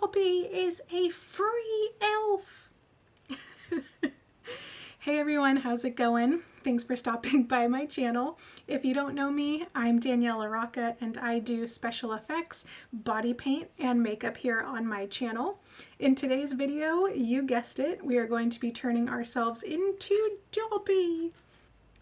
Dobby is a free elf. Hey everyone, how's it going? Thanks for stopping by my channel. If you don't know me, I'm Danielle LaRocca and I do special effects, body paint, and makeup here on my channel. In today's video, you guessed it, we are going to be turning ourselves into Dobby.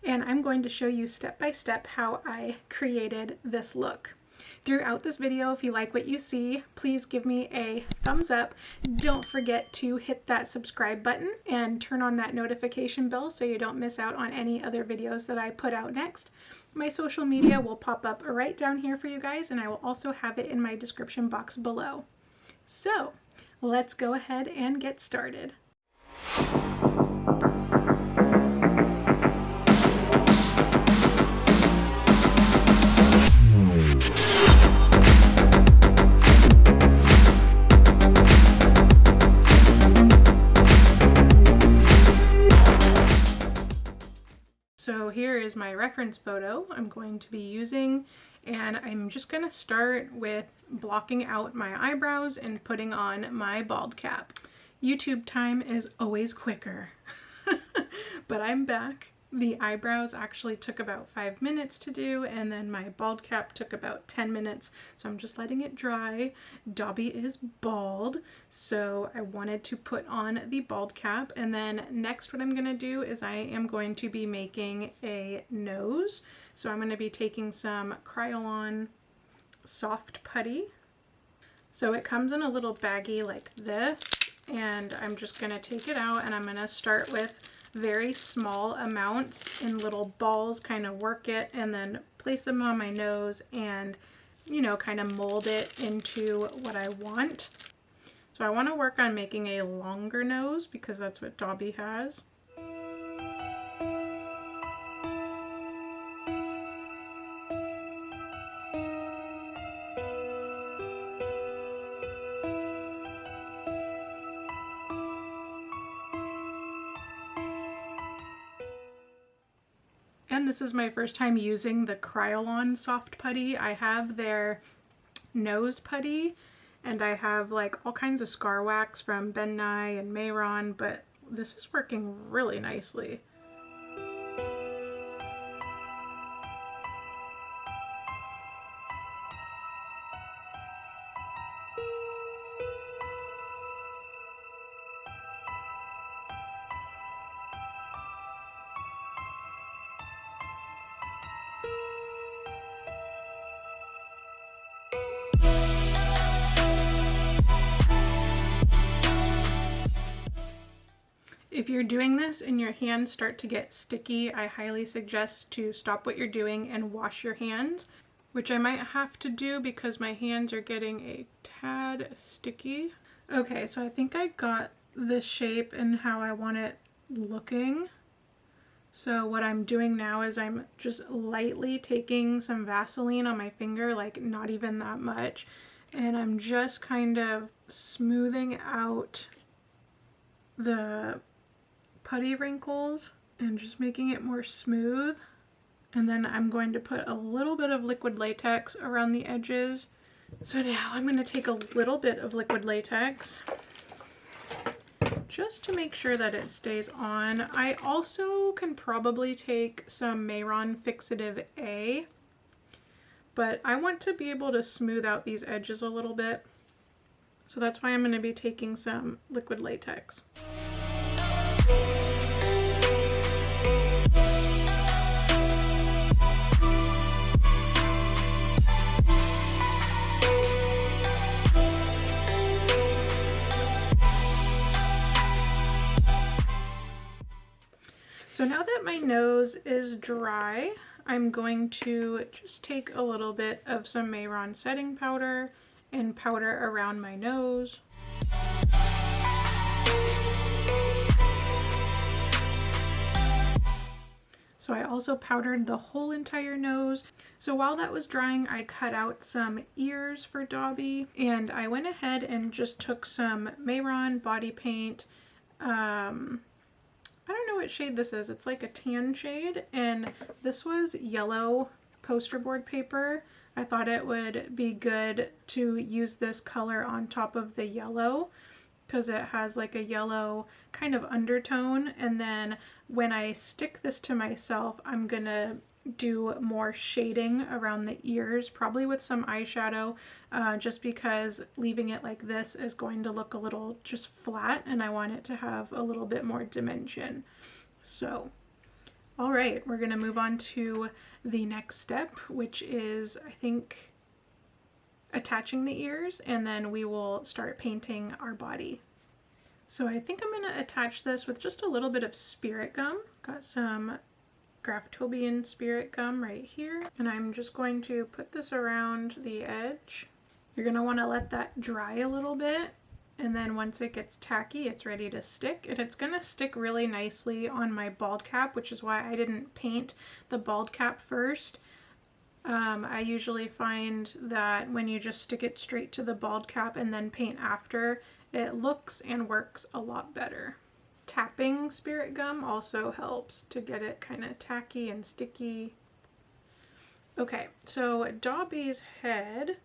And I'm going to show you step by step how I created this look. Throughout this video, if you like what you see, please give me a thumbs up. Don't forget to hit that subscribe button and turn on that notification bell so you don't miss out on any other videos that I put out next. My social media will pop up right down here for you guys, and I will also have it in my description box below. So let's go ahead and get started. So here is my reference photo I'm going to be using, and I'm just going to start with blocking out my eyebrows and putting on my bald cap. YouTube time is always quicker, but I'm back. The eyebrows actually took about 5 minutes to do, and then my bald cap took about 10 minutes, so I'm just letting it dry. Dobby is bald, so I wanted to put on the bald cap, and then next what I'm going to do is I am going to be making a nose. So I'm going to be taking some Kryolan soft putty. So it comes in a little baggie like this, and I'm just going to take it out, and I'm going to start with very small amounts in little balls, kind of work it and then place them on my nose and, you know, kind of mold it into what I want. So I want to work on making a longer nose because that's what Dobby has. And this is my first time using the Kryolan soft putty. I have their nose putty, and I have like all kinds of scar wax from Ben Nye and Mayron, but this is working really nicely. If you're doing this and your hands start to get sticky, I highly suggest to stop what you're doing and wash your hands, which I might have to do because my hands are getting a tad sticky. Okay, so I think I got the shape and how I want it looking. So what I'm doing now is I'm just lightly taking some Vaseline on my finger, like not even that much, and I'm just kind of smoothing out the putty wrinkles and just making it more smooth. And then I'm going to put a little bit of liquid latex around the edges. So now I'm going to take a little bit of liquid latex just to make sure that it stays on. I also can probably take some Mayron Fixative A, but I want to be able to smooth out these edges a little bit. So that's why I'm going to be taking some liquid latex. So now that my nose is dry, I'm going to just take a little bit of some Mayron setting powder and powder around my nose. So I also powdered the whole entire nose. So while that was drying, I cut out some ears for Dobby, and I went ahead and just took some Mayron body paint. I don't know what shade this is. It's like a tan shade, and this was yellow poster board paper, I thought it would be good to use this color on top of the yellow because it has like a yellow kind of undertone, and then when I stick this to myself, I'm gonna do more shading around the ears, probably with some eyeshadow, just because leaving it like this is going to look a little just flat, and I want it to have a little bit more dimension. So, all right, we're gonna move on to the next step, which is, I think, attaching the ears, and then we will start painting our body. So I think I'm gonna attach this with just a little bit of spirit gum. Got some Graftobian spirit gum right here, and I'm just going to put this around the edge. You're gonna wanna let that dry a little bit, and then once it gets tacky, it's ready to stick, and it's gonna stick really nicely on my bald cap, which is why I didn't paint the bald cap first. I usually find that when you just stick it straight to the bald cap and then paint after, it looks and works a lot better. Tapping spirit gum also helps to get it kind of tacky and sticky. Okay, so Dobby's head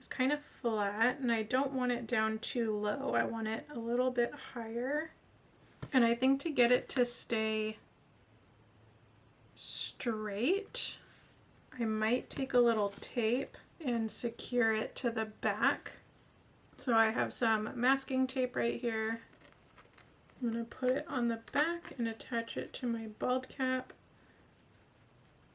is kind of flat, and I don't want it down too low. I want it a little bit higher. And I think to get it to stay straight, I might take a little tape and secure it to the back. So I have some masking tape right here. I'm going to put it on the back and attach it to my bald cap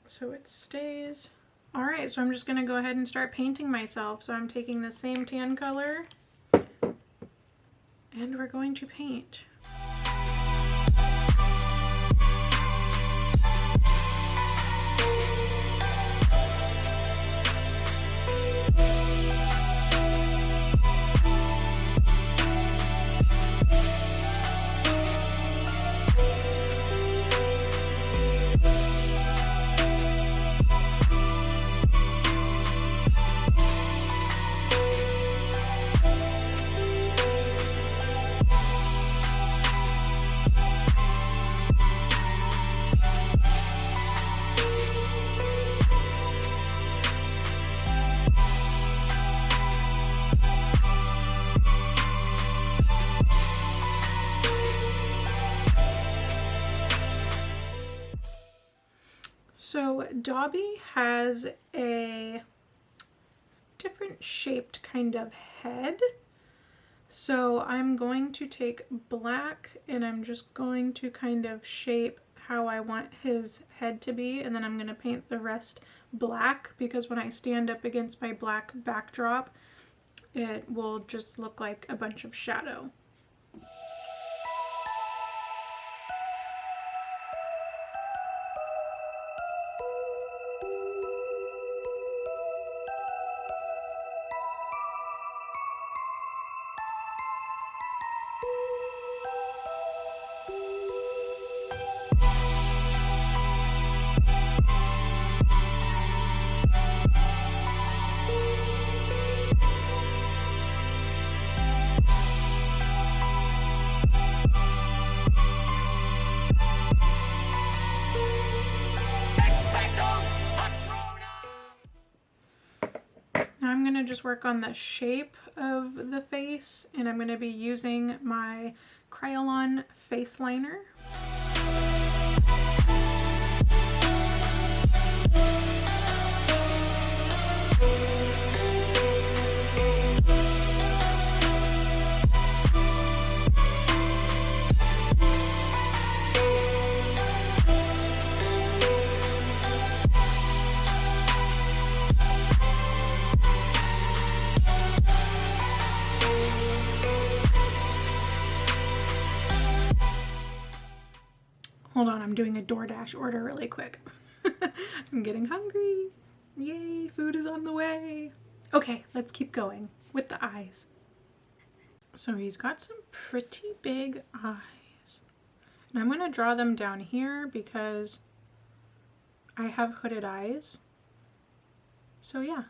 so it stays. Alright, so I'm just going to go ahead and start painting myself. So I'm taking the same tan color and we're going to paint. So Dobby has a different shaped kind of head. So I'm going to take black and I'm just going to kind of shape how I want his head to be, and then I'm going to paint the rest black because when I stand up against my black backdrop, it will just look like a bunch of shadow. I'm going to just work on the shape of the face, and I'm going to be using my Kryolan face liner. Hold on, I'm doing a DoorDash order really quick. I'm getting hungry. Yay, food is on the way. Okay, let's keep going with the eyes. So he's got some pretty big eyes. And I'm gonna draw them down here because I have hooded eyes. So yeah.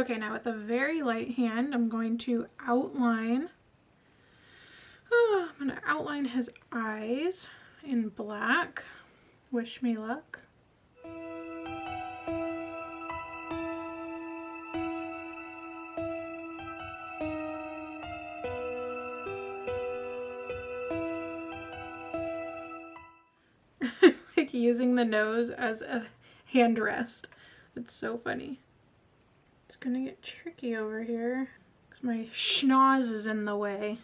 Okay, now with a very light hand, I'm going to outline. Oh, I'm going to outline his eyes in black. Wish me luck. Like using the nose as a hand rest. It's so funny. It's gonna get tricky over here because my schnoz is in the way.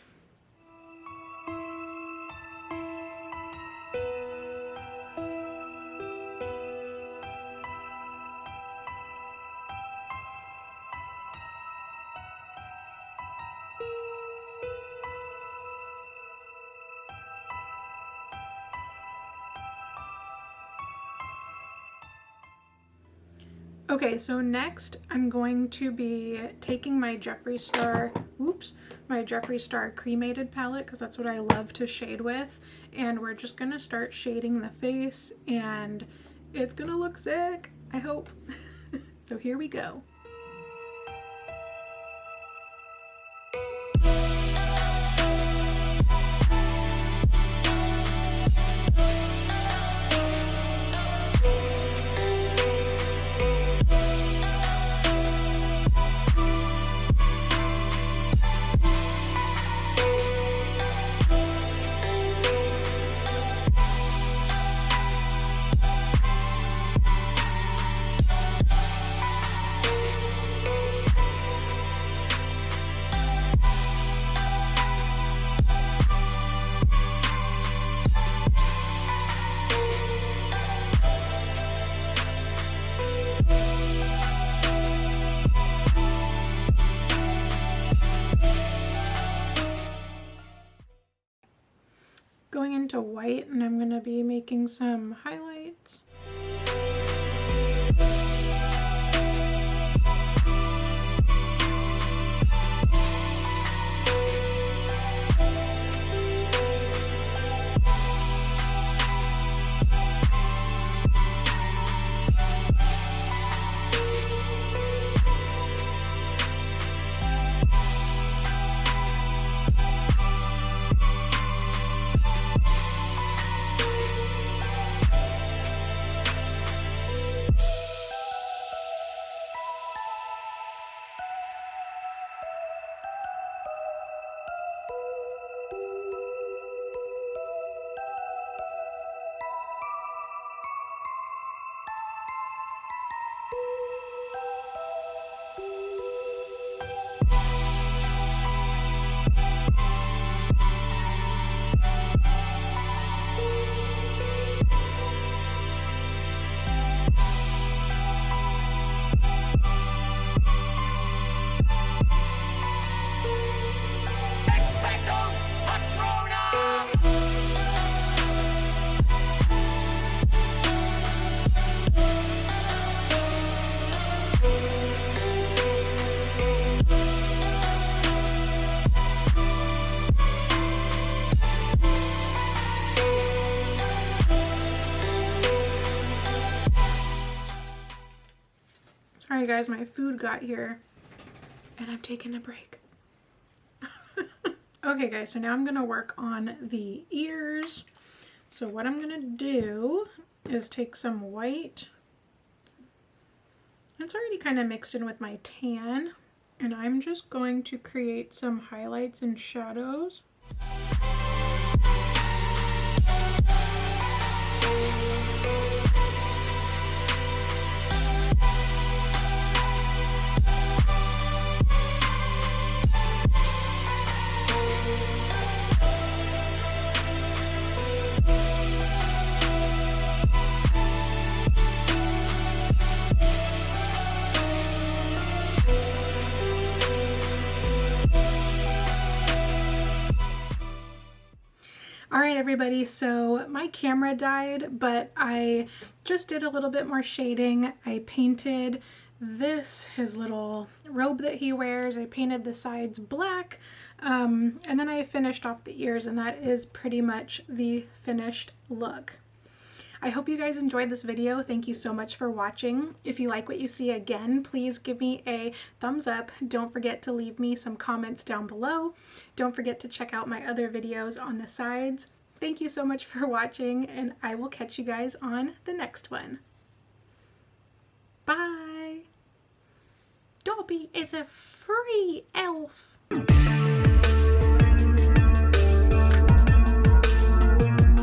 Okay, so next I'm going to be taking my Jeffree Star, my Jeffree Star cremated palette, because that's what I love to shade with, and we're just gonna start shading the face, and it's gonna look sick, I hope. So here we go. Going into white, and I'm going to be making some highlights. Sorry guys, my food got here and I'm taking a break. Okay guys, so now I'm gonna work on the ears. So what I'm gonna do is take some white. It's already kind of mixed in with my tan, and I'm just going to create some highlights and shadows. Alright everybody, so my camera died, but I just did a little bit more shading. I painted his little robe that he wears. I painted the sides black, and then I finished off the ears, and that is pretty much the finished look. I hope you guys enjoyed this video. Thank you so much for watching. If you like what you see again, please give me a thumbs up. Don't forget to leave me some comments down below. Don't forget to check out my other videos on the sides. Thank you so much for watching, and I will catch you guys on the next one. Bye! Dobby is a free elf.